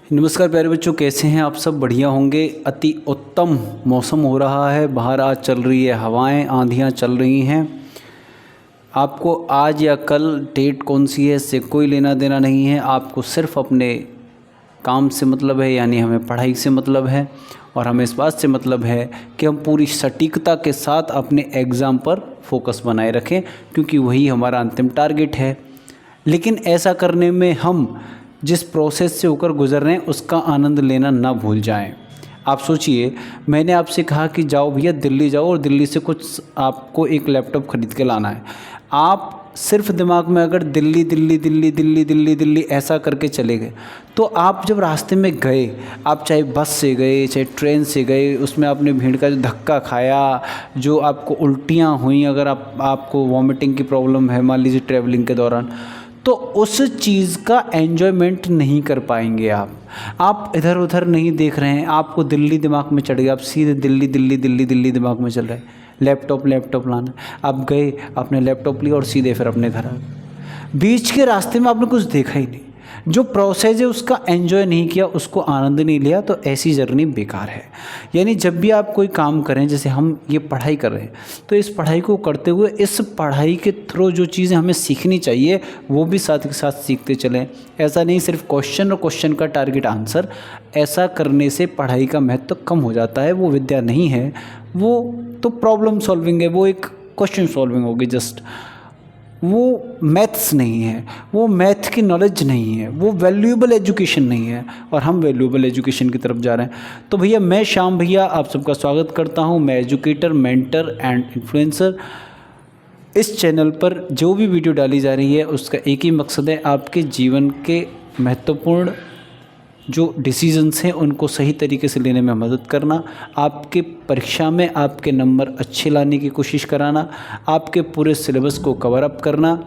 नमस्कार प्यारे बच्चों, कैसे हैं आप सब? बढ़िया होंगे। अति उत्तम मौसम हो रहा है, बाहर आज चल रही है हवाएं, आंधियां चल रही हैं। आपको आज या कल डेट कौन सी है इससे कोई लेना देना नहीं है। आपको सिर्फ अपने काम से मतलब है, यानी हमें पढ़ाई से मतलब है और हमें इस बात से मतलब है कि हम पूरी सटीकता के साथ अपने एग्ज़ाम पर फोकस बनाए रखें, क्योंकि वही हमारा अंतिम टारगेट है। लेकिन ऐसा करने में हम जिस प्रोसेस से होकर गुजर रहे हैं उसका आनंद लेना ना भूल जाएं। आप सोचिए, मैंने आपसे कहा कि जाओ भैया दिल्ली जाओ और दिल्ली से कुछ आपको एक लैपटॉप ख़रीद के लाना है। आप सिर्फ दिमाग में अगर दिल्ली दिल्ली दिल्ली दिल्ली दिल्ली दिल्ली ऐसा करके चले गए, तो आप जब रास्ते में गए, आप चाहे बस से गए चाहे ट्रेन से गए, उसमें आपने भीड़ का जो धक्का खाया, जो आपको उल्टियाँ हुई, अगर आपको वॉमिटिंग की प्रॉब्लम है मान लीजिए ट्रैवलिंग के दौरान, तो उस चीज़ का एन्जॉयमेंट नहीं कर पाएंगे। आप इधर उधर नहीं देख रहे हैं, आपको दिल्ली दिमाग में चढ़ गया, आप सीधे दिल्ली दिल्ली दिल्ली दिल्ली दिमाग में चल रहे हैं। लैपटॉप लाना, आप गए, आपने लैपटॉप लिया और सीधे फिर अपने घर आ गए। बीच के रास्ते में आपने कुछ देखा ही नहीं, जो प्रोसेस है उसका एंजॉय नहीं किया, उसको आनंद नहीं लिया, तो ऐसी जर्नी बेकार है। यानी जब भी आप कोई काम करें, जैसे हम ये पढ़ाई कर रहे हैं, तो इस पढ़ाई को करते हुए इस पढ़ाई के थ्रू जो चीज़ें हमें सीखनी चाहिए वो भी साथ के साथ सीखते चलें। ऐसा नहीं सिर्फ क्वेश्चन और क्वेश्चन का टारगेट आंसर, ऐसा करने से पढ़ाई का महत्व कम हो जाता है। वो विद्या नहीं है, वो तो प्रॉब्लम सॉल्विंग है, वो एक क्वेश्चन सॉल्विंग होगी जस्ट। वो मैथ्स नहीं है, वो मैथ की नॉलेज नहीं है, वो वैल्यूएबल एजुकेशन नहीं है, और हम वैल्यूएबल एजुकेशन की तरफ जा रहे हैं। तो भैया मैं श्याम भैया आप सबका स्वागत करता हूं। मैं एजुकेटर, मेंटर एंड इन्फ्लुएंसर। इस चैनल पर जो भी वीडियो डाली जा रही है उसका एक ही मकसद है, आपके जीवन के महत्वपूर्ण जो डिसीजंस हैं उनको सही तरीके से लेने में मदद करना, आपके परीक्षा में आपके नंबर अच्छे लाने की कोशिश कराना, आपके पूरे सिलेबस को कवर अप करना,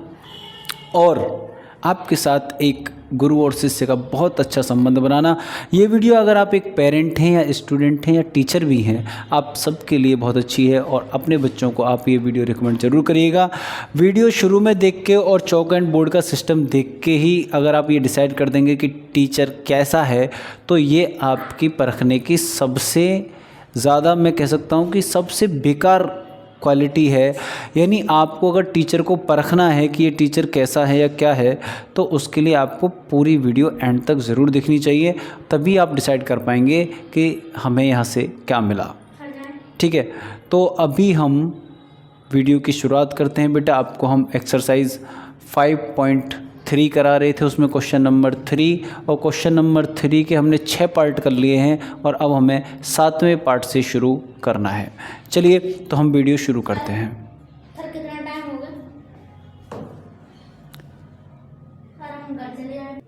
और आपके साथ एक गुरु और शिष्य का बहुत अच्छा संबंध बनाना। ये वीडियो अगर आप एक पेरेंट हैं या स्टूडेंट हैं या टीचर भी हैं, आप सबके लिए बहुत अच्छी है, और अपने बच्चों को आप ये वीडियो रिकमेंड ज़रूर करिएगा। वीडियो शुरू में देख के और चौक एंड बोर्ड का सिस्टम देख के ही अगर आप ये डिसाइड कर देंगे कि टीचर कैसा है, तो ये आपकी परखने की सबसे ज़्यादा, मैं कह सकता हूँ कि सबसे बेकार क्वालिटी है। यानी आपको अगर टीचर को परखना है कि ये टीचर कैसा है या क्या है, तो उसके लिए आपको पूरी वीडियो एंड तक ज़रूर देखनी चाहिए, तभी आप डिसाइड कर पाएंगे कि हमें यहाँ से क्या मिला। ठीक है, तो अभी हम वीडियो की शुरुआत करते हैं। बेटा आपको हम एक्सरसाइज 5.3 करा रहे थे, उसमें क्वेश्चन नंबर 3, और क्वेश्चन नंबर 3 के हमने 6 पार्ट कर लिए हैं, और अब हमें 7वें पार्ट से शुरू करना है। चलिए तो हम वीडियो शुरू करते हैं। सर कितना टाइम हो गया? सर हम घर चले जाएं।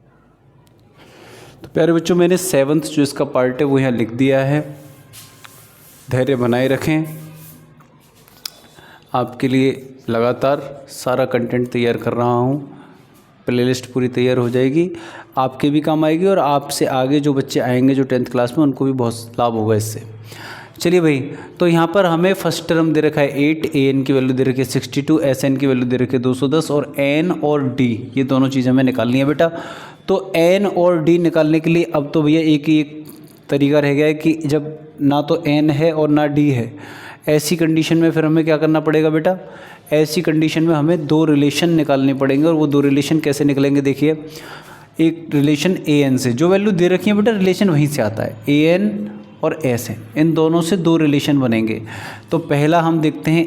तो प्यारे बच्चों, मैंने 7th जो इसका पार्ट है वो यहाँ लिख दिया है। धैर्य बनाए रखें, आपके लिए लगातार सारा कंटेंट तैयार कर रहा हूँ। प्लेलिस्ट पूरी तैयार हो जाएगी, आपके भी काम आएगी, और आपसे आगे जो बच्चे आएंगे जो 10th क्लास में, उनको भी बहुत लाभ होगा इससे। चलिए भाई, तो यहाँ पर हमें फर्स्ट टर्म दे रखा है 8, an की वैल्यू दे रखी है 62, sn की वैल्यू दे रखी है 210, और n और d ये दोनों चीज़ें हमें निकालनी है बेटा। तो n और d निकालने के लिए अब तो भैया एक ही एक तरीका रह गया है कि जब ना तो n है और ना d है, ऐसी कंडीशन में फिर हमें क्या करना पड़ेगा बेटा? ऐसी कंडीशन में हमें 2 रिलेशन निकालने पड़ेंगे, और वो 2 रिलेशन कैसे निकलेंगे? देखिए, एक रिलेशन an से, जो वैल्यू दे रखी है बेटा रिलेशन वहीं से आता है, an और sn, इन दोनों से 2 रिलेशन बनेंगे। तो पहला हम देखते हैं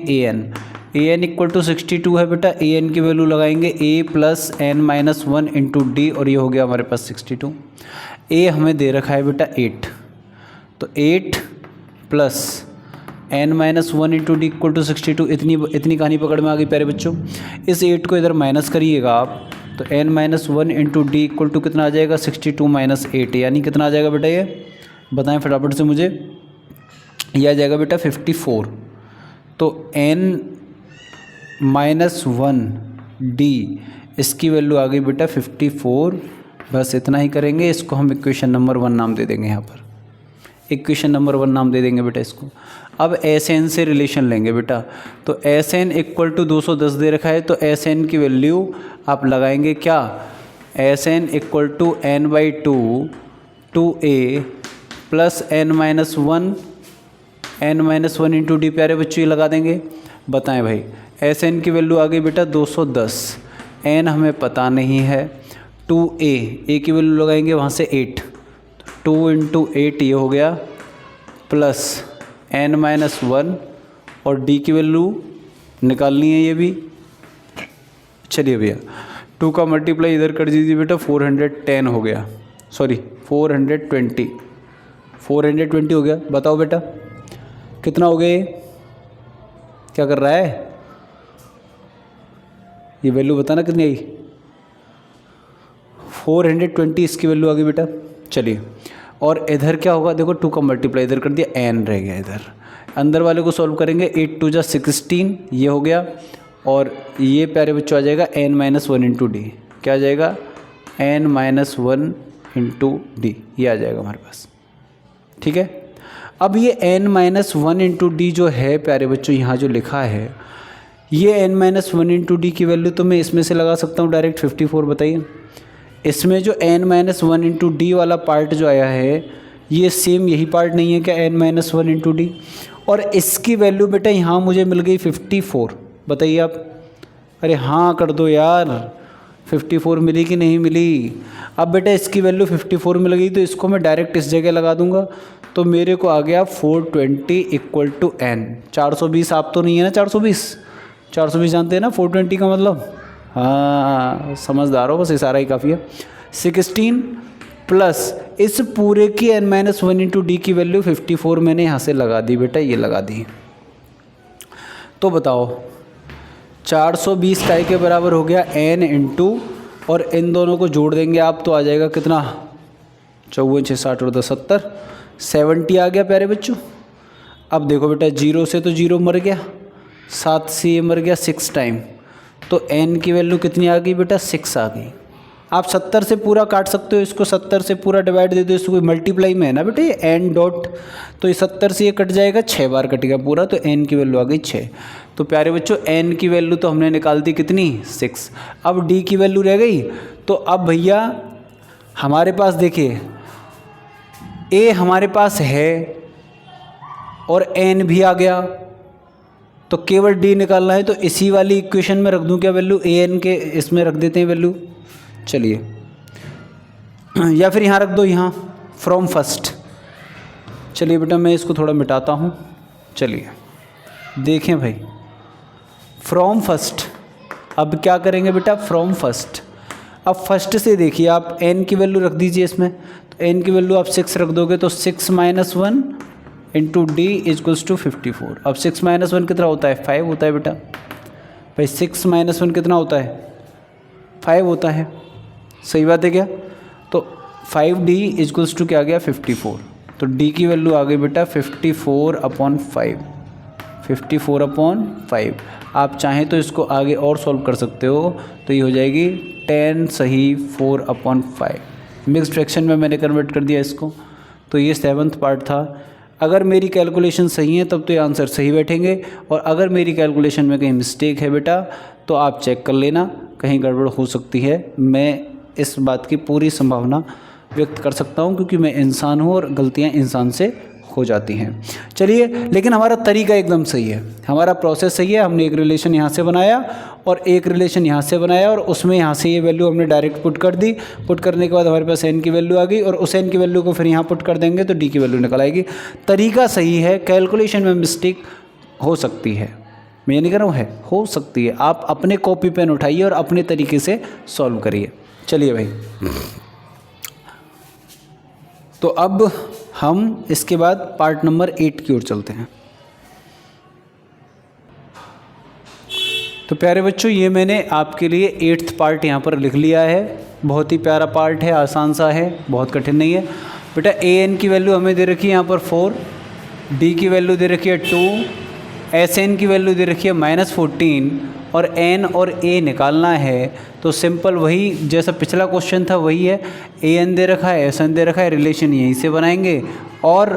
an इक्वल टू 62 है बेटा, an की वैल्यू लगाएंगे a plus n-1 into D, और ये हो गया हमारे पास 62। a हमें दे रखा है बेटा 8, तो 8 plus n-1 into d equal to 62। इतनी कहानी पकड़ में आ गई प्यारे बच्चों। इस 8 को इधर माइनस करिएगा आप, तो n-1 into d equal to कितना आ जाएगा? 62 माइनस 8, यानी कितना आ जाएगा बेटा? ये बताएं फटाफट से मुझे। यह आ जाएगा बेटा 54। तो n-1 डी इसकी वैल्यू आ गई बेटा 54। बस इतना ही करेंगे, इसको हम इक्वेशन नंबर 1 नाम दे देंगे। यहाँ पर इक्वेशन नंबर 1 नाम दे देंगे बेटा इसको। अब Sn से रिलेशन लेंगे बेटा, तो Sn इक्वल टू 210 दे रखा है, तो Sn की वैल्यू आप लगाएंगे क्या? Sn equal to n/2 2a plus n-1 into d. प्यारे बच्चों ये लगा देंगे। बताएं भाई, एस एन की वैल्यू आ गई बेटा 210, n हमें पता नहीं है। 2a की वैल्यू लगाएंगे वहाँ से 8, 2 इंटू 8 ये हो गया, प्लस n-1 और d की वैल्यू निकालनी है ये भी। चलिए भैया 2 का मल्टीप्लाई इधर कर दीजिए बेटा, 410 हो गया, सॉरी 420 हो गया। बताओ बेटा कितना हो गया ये? क्या कर रहा है ये? वैल्यू बताना कितनी आई? 420 इसकी वैल्यू आ गई बेटा। चलिए और इधर क्या होगा? देखो 2 का मल्टीप्लाई इधर कर दिया, n रह गया इधर। अंदर वाले को सॉल्व करेंगे, 8 2 जा 16 ये हो गया, और ये प्यारे बच्चों आ जाएगा n-1 इंटू डी। क्या आ जाएगा? n-1 इंटू डी, ये आ जाएगा हमारे पास। ठीक है, अब ये n-1 इंटू डी जो है प्यारे बच्चों यहाँ जो लिखा है, ये n-1 इंटू डी की वैल्यू तो मैं इसमें से लगा सकता हूँ डायरेक्ट 54। बताइए इसमें जो n-1 इंटू डी वाला पार्ट जो आया है, ये सेम यही पार्ट नहीं है क्या? n-1 इंटू डी, और इसकी वैल्यू बेटा यहाँ मुझे मिल गई 54। बताइए आप, अरे हाँ कर दो यार, 54 मिली कि नहीं मिली? अब बेटा इसकी वैल्यू 54 मिल गई, तो इसको मैं डायरेक्ट इस जगह लगा दूंगा, तो मेरे को आ गया 420 इक्वल टू n। 420 आप तो नहीं है ना? 420 जानते हैं ना 420 का मतलब? हाँ समझदार हो, बस इशारा ही काफ़ी है। 16 प्लस इस पूरे की n-1 इंटू डी की वैल्यू 54 मैंने यहाँ से लगा दी बेटा, ये लगा दी। तो बताओ 420 का के बराबर हो गया n इंटू, और इन दोनों को जोड़ देंगे आप तो आ जाएगा कितना? 54 6 60 और 10 70, 70 आ गया प्यारे बच्चों। अब देखो बेटा 0 से तो 0 मर गया, 7 से ये मर गया 6 टाइम, तो n की वैल्यू कितनी आ गई बेटा? 6 आ गई। आप 70 से पूरा काट सकते हो इसको, 70 से पूरा डिवाइड दे दो इसको, मल्टीप्लाई में है ना बेटा ये n डॉट, तो ये 70 से ये कट जाएगा, 6 बार कटेगा पूरा, तो n की वैल्यू आ गई 6। तो प्यारे बच्चों n की वैल्यू तो हमने निकाल दी कितनी? 6। अब d की वैल्यू रह गई, तो अब भैया हमारे पास देखिए a हमारे पास है और n भी आ गया, तो केवल d निकालना है, तो इसी वाली इक्वेशन में रख दूं क्या वैल्यू? an के इसमें रख देते हैं वैल्यू। चलिए या फिर यहाँ रख दो, यहाँ फ्रॉम फर्स्ट। चलिए बेटा मैं इसको थोड़ा मिटाता हूँ। चलिए देखें भाई, फ्रॉम फर्स्ट, अब क्या करेंगे बेटा? From first. अब फर्स्ट से देखिए आप n की वैल्यू रख दीजिए इसमें, तो n की वैल्यू आप 6 रख दोगे, तो 6 - 1 इंटू डी इक्वल्स टू 54। अब 6 - 1 कितना होता है? 5 होता है बेटा। भाई 6 - 1 कितना होता है? 5 होता है, सही बात है क्या? तो 5d इक्वल्स टू क्या आ गया? 54। तो d की वैल्यू आ गई बेटा 54/5, 54/5। आप चाहें तो इसको आगे और सॉल्व कर सकते हो, तो ये हो जाएगी 10 सही 4/5। मिक्स्ड फ्रैक्शन में मैंने कन्वर्ट कर दिया इसको, तो ये 7th पार्ट था। अगर मेरी कैलकुलेशन सही है तब तो ये आंसर सही बैठेंगे, और अगर मेरी कैलकुलेशन में कहीं मिस्टेक है बेटा तो आप चेक कर लेना, कहीं गड़बड़ हो सकती है। मैं इस बात की पूरी संभावना व्यक्त कर सकता हूँ, क्योंकि मैं इंसान हूँ और गलतियाँ इंसान से हो जाती हैं। चलिए, लेकिन हमारा तरीका एकदम सही है, हमारा प्रोसेस सही है। हमने एक रिलेशन यहाँ से बनाया और एक रिलेशन यहाँ से बनाया, और उसमें यहाँ से ये वैल्यू हमने डायरेक्ट पुट कर दी। पुट करने के बाद हमारे पास n की वैल्यू आ गई, और उस n की वैल्यू को फिर यहाँ पुट कर देंगे तो d की वैल्यू निकल आएगी। तरीका सही है, कैलकुलेशन में मिस्टेक हो सकती है, मैं ये नहीं कह रहा हूँ, है हो सकती है। आप अपने कॉपी पेन उठाइए और अपने तरीके से सॉल्व करिए। चलिए भाई, तो अब हम इसके बाद पार्ट नंबर 8 की ओर चलते हैं। तो प्यारे बच्चों, ये मैंने आपके लिए 8th पार्ट यहाँ पर लिख लिया है। बहुत ही प्यारा पार्ट है, आसान सा है, बहुत कठिन नहीं है बेटा। an की वैल्यू हमें दे रखी है यहाँ पर 4, d की वैल्यू दे रखी है 2, sn की वैल्यू दे रखी है -14, और n और a निकालना है। तो सिंपल वही जैसा पिछला क्वेश्चन था वही है, an दे रखा है, sn दे रखा है, रिलेशन यहीं से बनाएंगे। और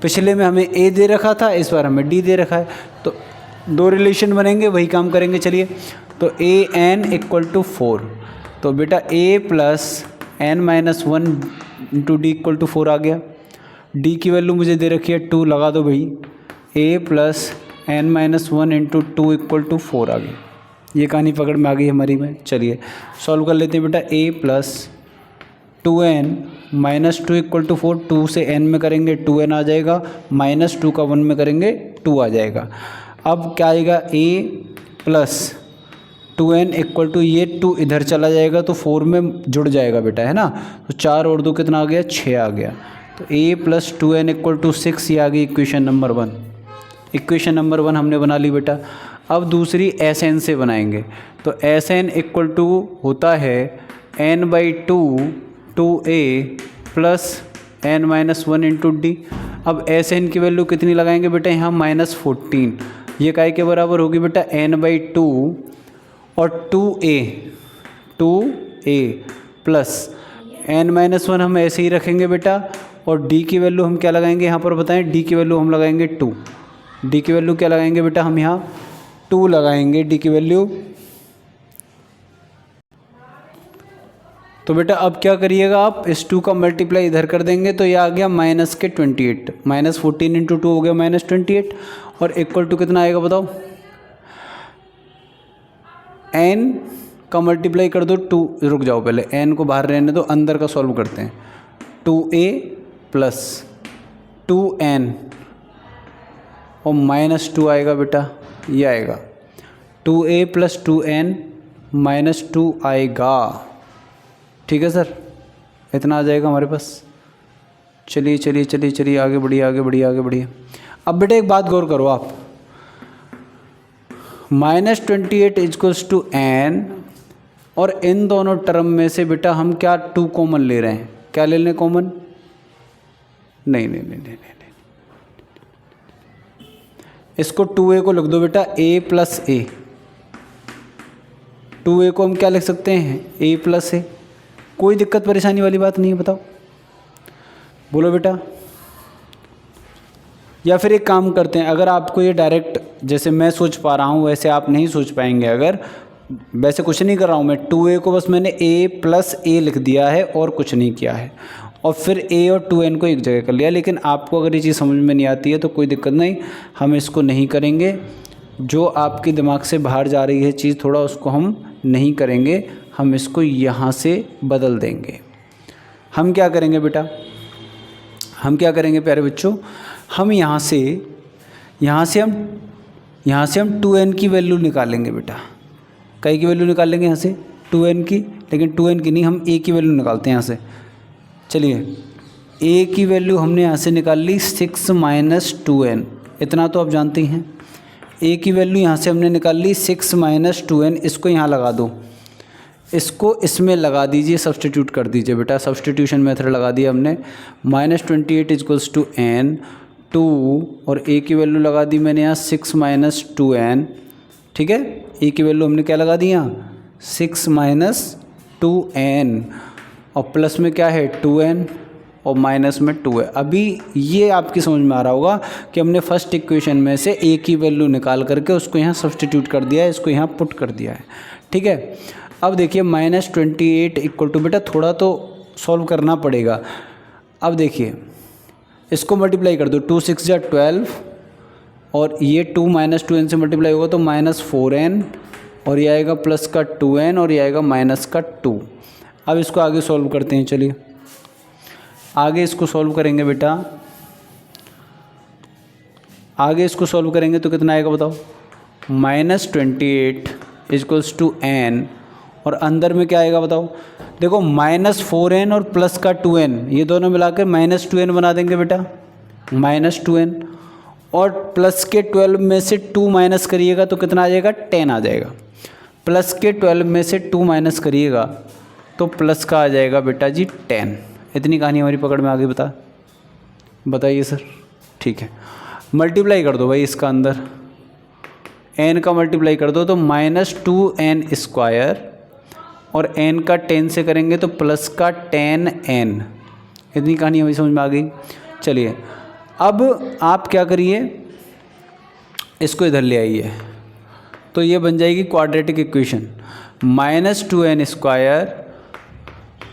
पिछले में हमें a दे रखा था, इस बार हमें d दे रखा है, तो दो रिलेशन बनेंगे, वही काम करेंगे। चलिए, तो an = 4, तो बेटा a + n - 1 into d equal to 4 आ गया। डी की वैल्यू मुझे दे रखी है 2, लगा दो भाई, a plus n minus 1 into 2 equal to 4 आ गई। ये कहानी पकड़ में आ गई हमारी में। चलिए सॉल्व कर लेते हैं बेटा। a plus 2n minus 2 equal to 4, 2 से n में करेंगे 2n आ जाएगा, माइनस 2 का 1 में करेंगे 2 आ जाएगा। अब क्या आएगा, a plus 2n equal to ये 2 इधर चला जाएगा तो 4 में जुड़ जाएगा बेटा, है ना। तो 4 और 2 कितना आ गया, 6 आ गया। तो a plus 2n equal to 6 ये आ गई इक्वेशन नंबर 1। इक्वेशन नंबर 1 हमने बना ली बेटा। अब दूसरी एस एन से बनाएंगे। तो एस एन इक्वल टू होता है n/2 2a plus n minus 1 into D. अब एस एन की वैल्यू कितनी लगाएंगे बेटा, यहाँ -14। ये काय के बराबर होगी बेटा, n/2 और 2a प्लस n माइनस 1 हम ऐसे ही रखेंगे बेटा। और d की वैल्यू हम क्या लगाएंगे यहाँ पर बताएं, d की वैल्यू हम लगाएंगे 2। d की वैल्यू क्या लगाएंगे बेटा, हम यहाँ 2 लगाएंगे d की वैल्यू। तो बेटा अब क्या करिएगा आप, इस 2 का मल्टीप्लाई इधर कर देंगे तो ये आ गया माइनस के 28, -14 इंटू 2 हो गया -28 और इक्वल टू कितना आएगा बताओ, n का मल्टीप्लाई कर दो 2, रुक जाओ पहले n को बाहर रहने दो, अंदर का सॉल्व करते हैं। 2a प्लस 2n और -2 आएगा बेटा, ये आएगा 2a प्लस 2n -2 आएगा। ठीक है सर, इतना आ जाएगा हमारे पास। चलिए चलिए चलिए चलिए आगे बढ़िए आगे बढ़िए आगे बढ़िए। अब बेटा एक बात गौर करो आप, -28 इक्वल्स टू n और इन दोनों टर्म में से बेटा हम क्या 2 कॉमन ले रहे हैं, क्या ले लें कॉमन, नहीं नहीं नहीं नहीं नहीं, इसको 2a को लिख दो बेटा a प्लस a। 2a को हम क्या लिख सकते हैं, a प्लस a। कोई दिक्कत परेशानी वाली बात नहीं है, बताओ बोलो बेटा। या फिर एक काम करते हैं, अगर आपको ये डायरेक्ट जैसे मैं सोच पा रहा हूँ वैसे आप नहीं सोच पाएंगे, अगर वैसे कुछ नहीं कर रहा हूँ मैं, 2a को बस मैंने a प्लस a लिख दिया है और कुछ नहीं किया है, और फिर a और 2n को एक जगह कर लिया। लेकिन आपको अगर ये चीज़ समझ में नहीं आती है तो कोई दिक्कत नहीं, हम इसको नहीं करेंगे। जो आपके दिमाग से बाहर जा रही है चीज़ थोड़ा, उसको हम नहीं करेंगे, हम इसको यहाँ से बदल देंगे। हम क्या करेंगे बेटा, हम क्या करेंगे प्यारे बच्चों, हम यहाँ से हम 2n की वैल्यू निकालेंगे बेटा। कई की वैल्यू निकाल लेंगे यहाँ से, 2n की, लेकिन 2n की नहीं, हम a की वैल्यू निकालते हैं यहाँ से। चलिए a की वैल्यू हमने यहाँ से निकाल ली 6 माइनस 2n, इतना तो आप जानते ही हैं। a की वैल्यू यहाँ से हमने निकाल ली 6 माइनस 2n, इसको यहाँ लगा दो, इसको इसमें लगा दीजिए, सब्सटीट्यूट कर दीजिए बेटा, सब्सटीट्यूशन मेथड लगा दिया हमने। -28 इक्वल्स टू n 2 और a की वैल्यू लगा दी मैंने यहाँ 6 माइनस 2n। ठीक है, a की वैल्यू हमने क्या लगा दी यहाँ 6 माइनस 2n और प्लस में क्या है 2n और माइनस में 2 है। अभी ये आपकी समझ में आ रहा होगा कि हमने फर्स्ट इक्वेशन में से a की वैल्यू निकाल करके उसको यहाँ सब्सटीट्यूट कर दिया है, इसको यहाँ पुट कर दिया है। ठीक है, अब देखिए -28 इक्वल टू, बेटा थोड़ा तो सॉल्व करना पड़ेगा। अब देखिए इसको मल्टीप्लाई कर दो, 2 6 जा 12 और ये 2 माइनस 2n से मल्टीप्लाई होगा तो -4n और ये आएगा प्लस का 2n और ये आएगा माइनस का 2। अब इसको आगे सॉल्व करते हैं, चलिए आगे इसको सॉल्व करेंगे बेटा। आगे इसको सॉल्व करेंगे तो कितना आएगा बताओ, -28 इक्वल्स टू n और अंदर में क्या आएगा बताओ। देखो -4n और प्लस का 2n ये दोनों मिलाकर -2n बना देंगे बेटा, -2n और प्लस के 12 में से 2 माइनस करिएगा तो कितना आ जाएगा 10 आ जाएगा। प्लस के 12 में से 2 माइनस करिएगा तो प्लस का आ जाएगा बेटा जी 10। इतनी कहानी हमारी पकड़ में आ गई, बताइए सर। ठीक है, मल्टीप्लाई कर दो भाई इसका अंदर, n का मल्टीप्लाई कर दो तो -2n स्क्वायर और n का 10 से करेंगे तो प्लस का 10n। इतनी कहानी हमें समझ में आ गई। चलिए अब आप क्या करिए, इसको इधर ले आइए तो ये बन जाएगी quadratic equation, -2n square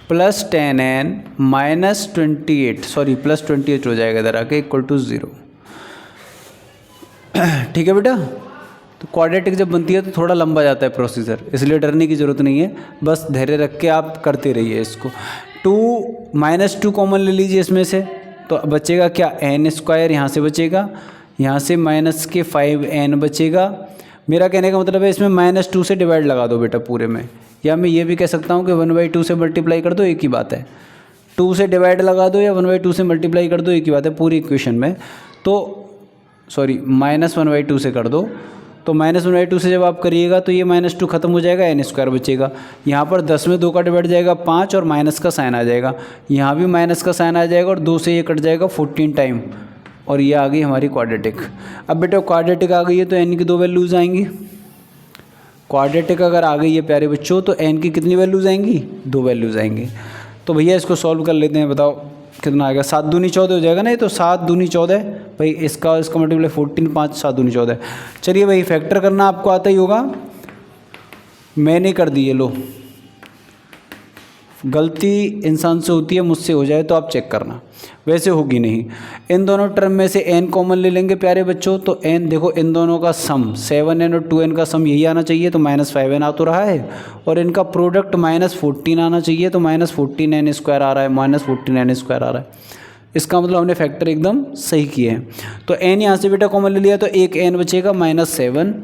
plus 10n minus 28, sorry plus 28 हो जाएगा इधर आके, इक्वल टू 0। ठीक है बेटा। तो क्वाड्रेटिक जब बनती है तो थोड़ा लंबा जाता है प्रोसीजर, इसलिए डरने की ज़रूरत नहीं है, बस धैर्य रख के आप करते रहिए इसको। 2 माइनस 2 कॉमन ले लीजिए इसमें से, तो बचेगा क्या, n स्क्वायर यहाँ से बचेगा, यहाँ से माइनस के 5n बचेगा। मेरा कहने का मतलब है इसमें -2 से डिवाइड लगा दो बेटा पूरे में, या मैं ये भी कह सकता हूँ कि 1/2 से मल्टीप्लाई कर दो, एक ही बात है। 2 से डिवाइड लगा दो या 1/2 से मल्टीप्लाई कर दो, एक ही बात है पूरी इक्वेशन में। तो सॉरी -1/2 से कर दो, तो -1/2 से जब आप करिएगा तो ये -2 खत्म हो जाएगा, n स्क्वायर बचेगा। यहाँ पर 10 में 2 का डिवाइड जाएगा 5 और माइनस का साइन आ जाएगा, यहाँ भी माइनस का साइन आ जाएगा और 2 से ये कट जाएगा 14 टाइम, और ये आ गई हमारी क्वाड्रेटिक। अब बेटा क्वाड्रेटिक आ गई है तो n की 2 वैल्यूज़ आएंगी। क्वाड्रेटिक अगर आ गई है प्यारे बच्चों तो n की कितनी वैल्यूज़ आएंगी, 2 वैल्यूज़ आएंगी। तो भैया इसको सॉल्व कर लेते हैं, बताओ कितना आएगा। 7 दूनी 14 हो जाएगा ना, ये तो 7 दूनी 14 भाई, इसका मल्टीप्लाई 14, 5 7 दूनी 14। चलिए भाई फैक्टर करना आपको आता ही होगा, मैंने कर दी है, लो गलती इंसान से होती है, मुझसे हो जाए तो आप चेक करना, वैसे होगी नहीं। इन दोनों टर्म में से n कॉमन ले लेंगे प्यारे बच्चों, तो n देखो इन दोनों का सम 7n और 2n का सम यही आना चाहिए, तो -5n आ तो रहा है, और इनका प्रोडक्ट -14 आना चाहिए, तो -14n स्क्वायर आ रहा है, -14n स्क्वायर आ रहा है। इसका मतलब हमने फैक्टर एकदम सही किए हैं। तो n यहाँ से बेटा कॉमन ले लिया तो एक n बचेगा -7,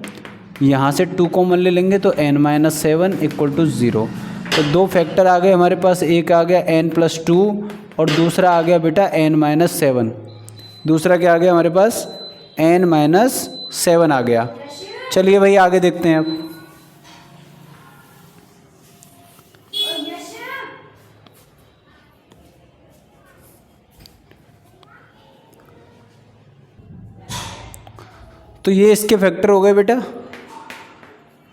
यहाँ से 2 कॉमन ले लेंगे तो n - 7 = 0। तो 2 फैक्टर आ गए हमारे पास, एक आ गया n+2 और दूसरा आ गया बेटा n - 7। दूसरा क्या आ गया हमारे पास, n - 7 आ गया। चलिए भाई आगे देखते हैं अब। तो ये इसके फैक्टर हो गए बेटा।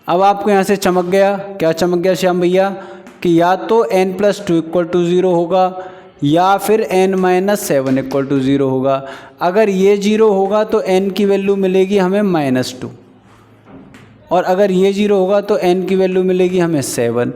अब आपको यहाँ से चमक गया, क्या चमक गया श्याम भैया, कि या तो n+2 = 0 होगा या फिर n - 7 = 0 होगा। अगर ये 0 होगा तो n की वैल्यू मिलेगी हमें -2, और अगर ये 0 होगा तो n की वैल्यू मिलेगी हमें 7।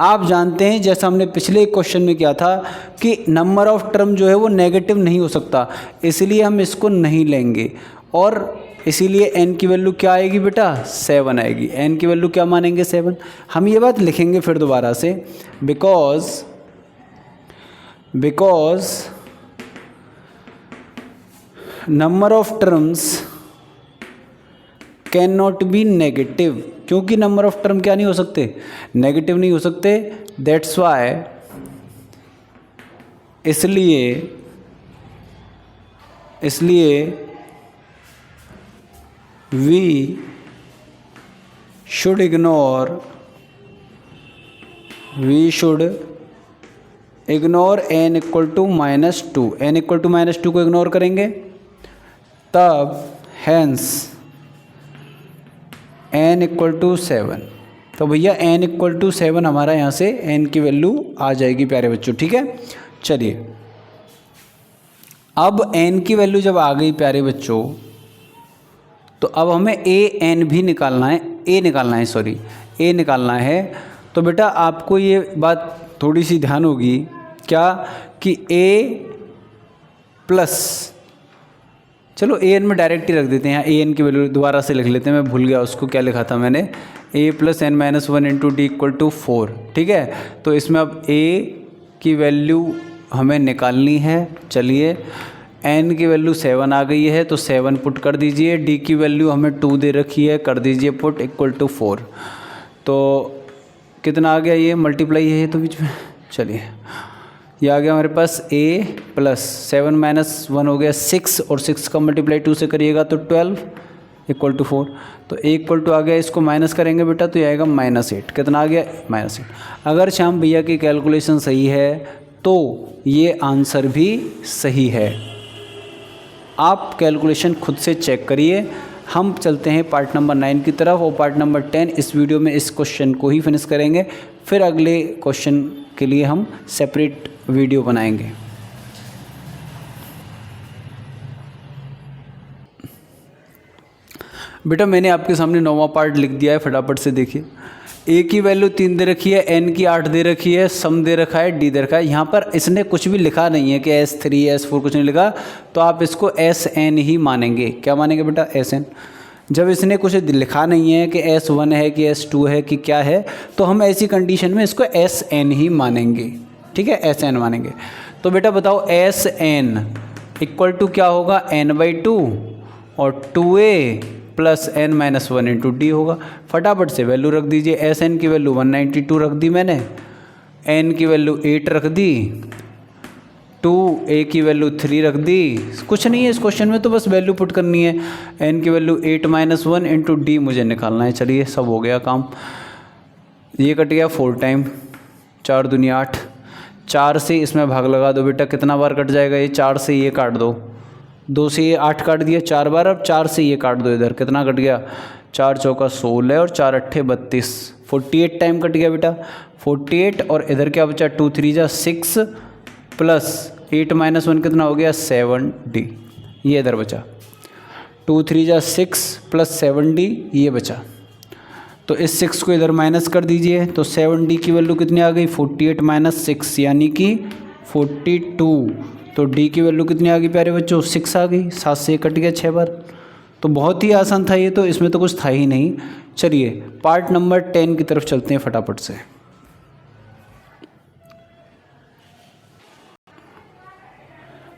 आप जानते हैं जैसा हमने पिछले क्वेश्चन में किया था कि नंबर ऑफ टर्म जो है वो नेगेटिव नहीं हो सकता, इसलिए हम इसको नहीं लेंगे, और इसीलिए n की वैल्यू क्या आएगी बेटा, 7 आएगी। n की वैल्यू क्या मानेंगे, 7। हम ये बात लिखेंगे फिर दोबारा से, because number of terms can not be negative, क्योंकि नंबर ऑफ टर्म क्या नहीं हो सकते, नेगेटिव नहीं हो सकते। दैट्स वाई, इसलिए we should ignore n = -2। n = -2 को इग्नोर करेंगे, तब hence n = 7। तो भैया n = 7 हमारा यहाँ से n की वैल्यू आ जाएगी प्यारे बच्चों, ठीक है। चलिए अब n की वैल्यू जब आ गई प्यारे बच्चों, तो अब हमें a भी निकालना है, a निकालना है। तो बेटा आपको ये बात थोड़ी सी ध्यान होगी क्या, कि a+, चलो an में डायरेक्ट ही रख देते हैं, an की वैल्यू दोबारा से लिख लेते हैं, मैं भूल गया उसको क्या लिखा था मैंने, a + n - 1 × d = 4, ठीक है। तो इसमें अब a की वैल्यू हमें निकालनी है। चलिए n की वैल्यू 7 आ गई है, तो 7 पुट कर दीजिए, d की वैल्यू हमें 2 दे रखी है, कर दीजिए पुट, = 4। तो कितना आ गया, ये मल्टीप्लाई है तो बीच में, चलिए ये आ गया हमारे पास a + 7 - 1 हो गया 6, और 6 का मल्टीप्लाई 2 से करिएगा तो 12 = 4। तो a आ गया, इसको माइनस करेंगे बेटा तो ये आएगा -8। कितना आ गया, -8। अगर श्याम भैया की कैलकुलेशन सही है तो ये आंसर भी सही है। आप कैलकुलेशन खुद से चेक करिए। हम चलते हैं पार्ट नंबर 9 की तरफ, और पार्ट नंबर 10 इस वीडियो में इस क्वेश्चन को ही फिनिश करेंगे, फिर अगले क्वेश्चन के लिए हम सेपरेट वीडियो बनाएंगे। बेटा मैंने आपके सामने 9वां पार्ट लिख दिया है, फटाफट से देखिए। ए की वैल्यू 3 दे रखी है, एन की 8 दे रखी है, सम दे रखा है, डी दे रखा है। यहाँ पर इसने कुछ भी लिखा नहीं है कि S3 S4 कुछ नहीं लिखा, तो आप इसको SN ही मानेंगे। क्या मानेंगे बेटा? SN। जब इसने कुछ लिखा नहीं है कि S1 है कि S2 है कि क्या है, तो हम ऐसी कंडीशन में इसको SN ही मानेंगे। ठीक है, SN मानेंगे। तो बेटा बताओ SN इक्वल टू क्या होगा? n/2 और 2a plus n-1 into D होगा। फटाफट से वैल्यू रख दीजिए। SN की वैल्यू 192 रख दी मैंने, n की वैल्यू 8 रख दी, 2a की वैल्यू 3 रख दी। कुछ नहीं है इस क्वेश्चन में, तो बस वैल्यू पुट करनी है। n की वैल्यू 8-1 इंटू डी मुझे निकालना है। चलिए सब हो गया काम। ये कट गया 4 टाइम, 4 दूनी 8, 4 से इसमें भाग लगा दो बेटा, कितना बार कट जाएगा ये? 4 से ये काट दो, 2 से ये 8 काट दिया 4 बार। अब 4 से ये काट दो, इधर कितना कट गया? 4 चौका 16 और 4 अट्ठे 32, 48 टाइम कट गया बेटा, 48। और इधर क्या बचा? 2 3 जा 6 प्लस 8-1 कितना हो गया? 7d। ये इधर बचा 2 3 जा 6 प्लस 7d, ये बचा। तो इस 6 को इधर माइनस कर दीजिए, तो 7d की वैल्यू कितनी आ गई? 48 - 6 यानी कि 42। तो d की वैल्यू कितनी आ गई प्यारे बच्चों? 6 आ गई। 7 से कट गया 6 बार। तो बहुत ही आसान था ये, तो इसमें तो कुछ था ही नहीं। चलिए पार्ट नंबर 10 की तरफ चलते हैं फटाफट से।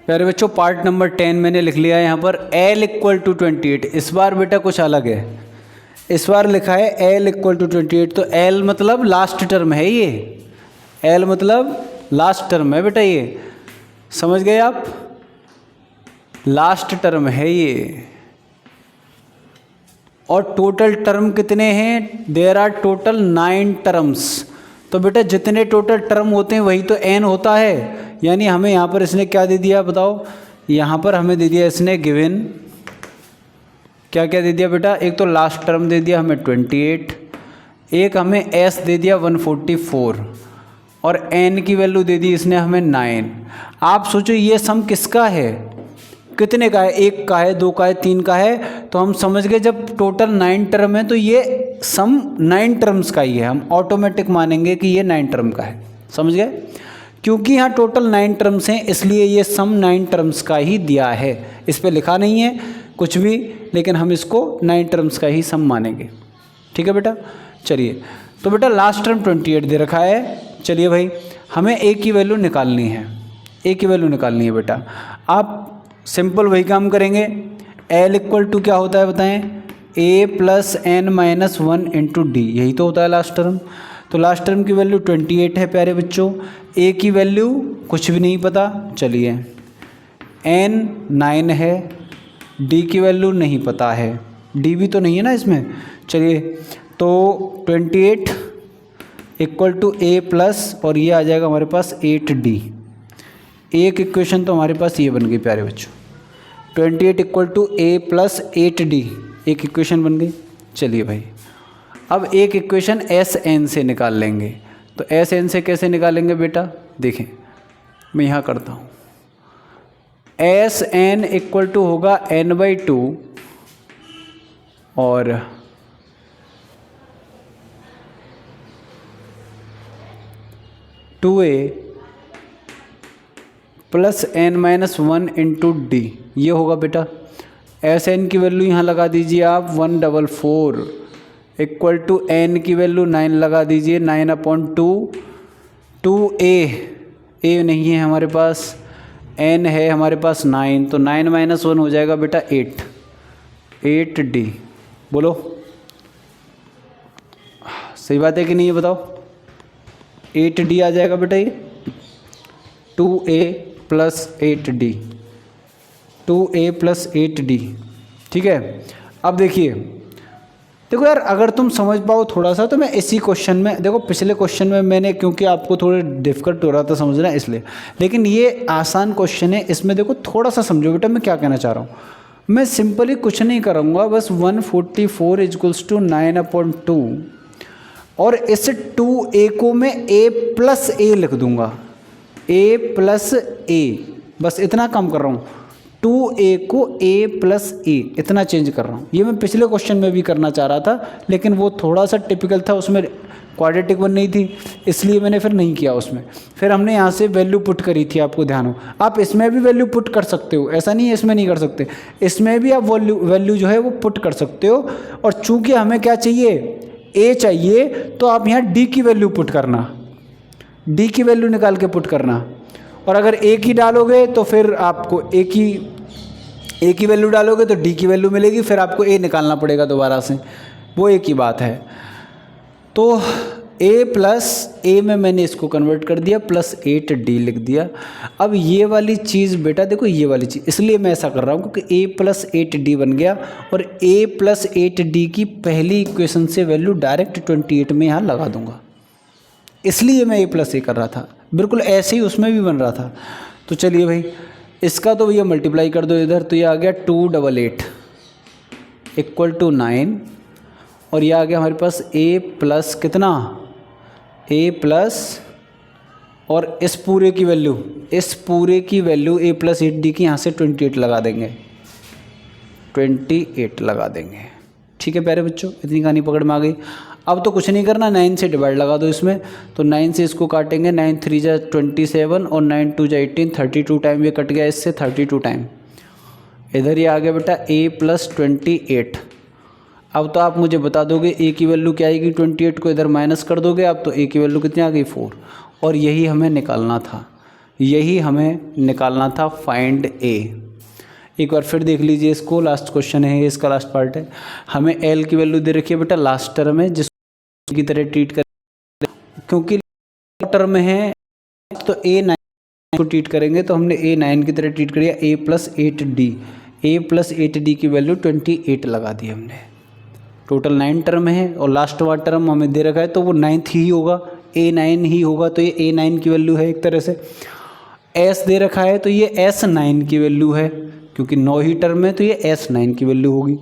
प्यारे बच्चों पार्ट नंबर 10 मैंने लिख लिया है यहाँ पर। L = 28। इस बार बेटा कुछ अलग है, इस बार लिखा है L = 28। तो L मतलब लास्ट टर्म है, ये L मतलब लास्ट टर्म है बेटा, ये समझ गए आप? लास्ट टर्म है ये। और टोटल टर्म कितने हैं? There are total 9 terms. तो बेटा जितने टोटल टर्म होते हैं वही तो n होता है। यानी हमें यहाँ पर इसने क्या दे दिया बताओ? यहाँ पर हमें दे दिया इसने गिवन, क्या क्या दे दिया बेटा? एक तो लास्ट टर्म दे दिया हमें 28, एक हमें s दे दिया 144, और n की वैल्यू दे दी इसने हमें 9। आप सोचो ये सम किसका है? कितने का है? 1 का है, 2 का है, 3 का है। तो हम समझ गए जब टोटल 9 टर्म है तो ये सम 9 टर्म्स का ही है। हम ऑटोमेटिक मानेंगे कि ये 9 टर्म का है। समझ गए? क्योंकि यहाँ टोटल 9 टर्म्स हैं इसलिए ये सम 9 टर्म्स का ही दिया है। इस पे लिखा नहीं है कुछ भी, लेकिन हम इसको 9 टर्म्स का ही सम मानेंगे। ठीक है बेटा? चलिए तो बेटा लास्ट टर्म 28 दे रखा है। चलिए भाई हमें a की वैल्यू निकालनी है, a की वैल्यू निकालनी है बेटा। आप सिंपल वही काम करेंगे। L = क्या होता है बताएं? a + n-1 इंटू डी, यही तो होता है लास्ट टर्म। तो लास्ट टर्म की वैल्यू 28 है प्यारे बच्चों। a की वैल्यू कुछ भी नहीं पता, चलिए n 9 है, d की वैल्यू नहीं पता है, d भी तो नहीं है ना इसमें। चलिए तो 28 = a प्लस, और ये आ जाएगा हमारे पास 8d। एक इक्वेशन तो हमारे पास ये बन गई प्यारे बच्चों, 28 = a + 8d, एक इक्वेशन बन गई। चलिए भाई अब एक इक्वेशन Sn से निकाल लेंगे। तो Sn से कैसे निकालेंगे बेटा? देखें मैं यहाँ करता हूँ। Sn = होगा n/2 और (2a + n-1 इंटू डी), ये होगा बेटा। Sn की वैल्यू यहाँ लगा दीजिए आप 144 = n की वैल्यू 9 लगा दीजिए, 9/2। 2a, a नहीं है हमारे पास, n है हमारे पास 9, तो 9 - 1 हो जाएगा बेटा 8, 8d। बोलो सही बात है कि नहीं, ये बताओ? 8d आ जाएगा बेटा ये। 2a + 8d, 2a + 8d। ठीक है? अब देखिए, देखो यार अगर तुम समझ पाओ थोड़ा सा तो मैं इसी क्वेश्चन में, देखो पिछले क्वेश्चन में मैंने, क्योंकि आपको थोड़े डिफिकल्ट हो रहा था समझना इसलिए, लेकिन ये आसान क्वेश्चन है। इसमें देखो थोड़ा सा समझो बेटा मैं क्या कहना चाह रहा हूँ। मैं सिंपली कुछ नहीं करूँगा, बस 144 = 9/2, और इस 2a को मैं a + a लिख दूँगा, a + a, बस इतना काम कर रहा हूँ। 2a को a प्लस ए इतना चेंज कर रहा हूँ। ये मैं पिछले क्वेश्चन में भी करना चाह रहा था, लेकिन वो थोड़ा सा टिपिकल था, उसमें क्वाड्रेटिक वन नहीं थी, इसलिए मैंने फिर नहीं किया उसमें। फिर हमने यहाँ से वैल्यू पुट करी थी, आपको ध्यान हो। आप इसमें भी वैल्यू पुट कर सकते हो, ऐसा नहीं है इसमें नहीं कर सकते, इसमें भी आप वैल्यू जो है वो पुट कर सकते हो। और चूंकि हमें क्या चाहिए, a चाहिए, तो आप यहाँ d की वैल्यू पुट करना, d की वैल्यू निकाल के पुट करना। और अगर a की डालोगे तो फिर आपको a की वैल्यू डालोगे तो d की वैल्यू मिलेगी, फिर आपको a निकालना पड़ेगा दोबारा से, वो एक ही बात है। तो a प्लस ए में मैंने इसको कन्वर्ट कर दिया, प्लस 8d लिख दिया। अब ये वाली चीज़ बेटा देखो, ये वाली चीज़ इसलिए मैं ऐसा कर रहा हूँ क्योंकि a प्लस 8d बन गया, और a प्लस 8d की पहली इक्वेशन से वैल्यू डायरेक्ट 28 में यहाँ लगा दूंगा, इसलिए मैं a प्लस ए कर रहा था। बिल्कुल ऐसे ही उसमें भी बन रहा था। तो चलिए भाई, इसका तो भैया मल्टीप्लाई कर दो इधर, तो ये आ गया 288 इक्वल टू 9, और ये आ गया हमारे पास a प्लस कितना, a प्लस, और इस पूरे की वैल्यू a प्लस 8d की यहाँ से 28 लगा देंगे, 28 लगा देंगे। ठीक है प्यारे बच्चों, इतनी कहानी पकड़ में आ गई। अब तो कुछ नहीं करना, 9 से डिवाइड लगा दो इसमें, तो 9 से इसको काटेंगे, 9 3 जा 27 और 9 2 जा 18, 32 टाइम ये कट गया इससे, 32 टाइम इधर ये आ गया बेटा a प्लस 28। अब तो आप मुझे बता दोगे a की वैल्यू क्या आएगी, 28 को इधर माइनस कर दोगे आप, तो a की वैल्यू कितनी आ गई 4। और यही हमें निकालना था, फाइंड a। एक बार फिर देख लीजिए इसको, लास्ट क्वेश्चन है, इसका लास्ट पार्ट है। हमें l की वैल्यू दे रखी है बेटा लास्ट टर्म है, जिसको की तरह ट्रीट कर, क्योंकि टर्म है तो a9 को ट्रीट करेंगे, तो हमने a9 की तरह ट्रीट करिए, a प्लस 8d की वैल्यू 28 लगा दी हमने। टोटल 9 टर्म है, और लास्ट वाला टर्म हमें दे रखा है तो वो 9th ही होगा, a9 ही होगा, तो ये a9 की वैल्यू है एक तरह से। s दे रखा है तो ये s9 की वैल्यू है, क्योंकि 9 ही टर्म है तो ये s9 की वैल्यू होगी।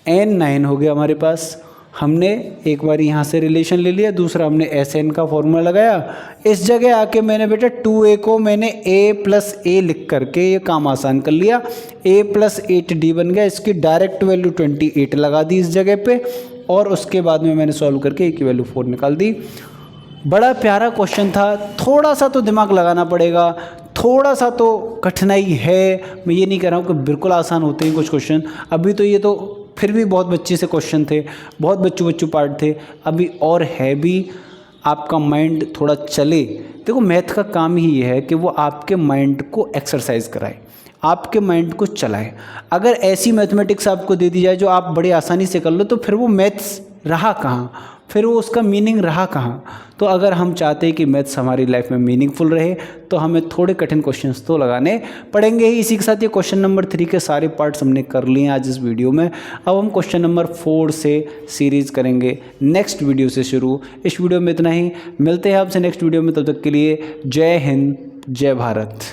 n9 हो गया हमारे पास। हमने एक बार यहाँ से रिलेशन ले लिया, दूसरा हमने sn का फॉर्मूला लगाया। इस जगह आके मैंने बेटा 2a को मैंने a प्लस ए लिख करके ये काम आसान कर लिया, a प्लस 8d बन गया, इसकी डायरेक्ट वैल्यू 28 लगा दी इस जगह पे, और उसके बाद में मैंने सॉल्व करके a की वैल्यू 4 निकाल दी। बड़ा प्यारा क्वेश्चन था, थोड़ा सा तो दिमाग लगाना पड़ेगा, थोड़ा सा तो कठिनाई है। मैं ये नहीं कह रहा हूँ कि बिल्कुल आसान होते हैं कुछ क्वेश्चन, अभी तो ये तो फिर भी बहुत बच्चे से क्वेश्चन थे, बहुत बच्चों पार्ट थे, अभी और है भी। आपका माइंड थोड़ा चले, देखो मैथ का काम ही ये है कि वो आपके माइंड को एक्सरसाइज कराए, आपके माइंड को चलाए। अगर ऐसी मैथमेटिक्स आपको दे दी जाए जो आप बड़े आसानी से कर लो, तो फिर वो मैथ्स रहा कहाँ, फिर वो उसका मीनिंग रहा कहाँ। तो अगर हम चाहते हैं कि मैथ्स हमारी लाइफ में मीनिंगफुल रहे, तो हमें थोड़े कठिन क्वेश्चंस तो लगाने पड़ेंगे ही। इसी के साथ ये क्वेश्चन नंबर 3 के सारे पार्ट्स हमने कर लिए हैं आज इस वीडियो में। अब हम क्वेश्चन नंबर 4 से सीरीज़ करेंगे नेक्स्ट वीडियो से शुरू। इस वीडियो में इतना ही, मिलते हैं आपसे नेक्स्ट वीडियो में, तब तक के लिए जय हिंद, जय भारत।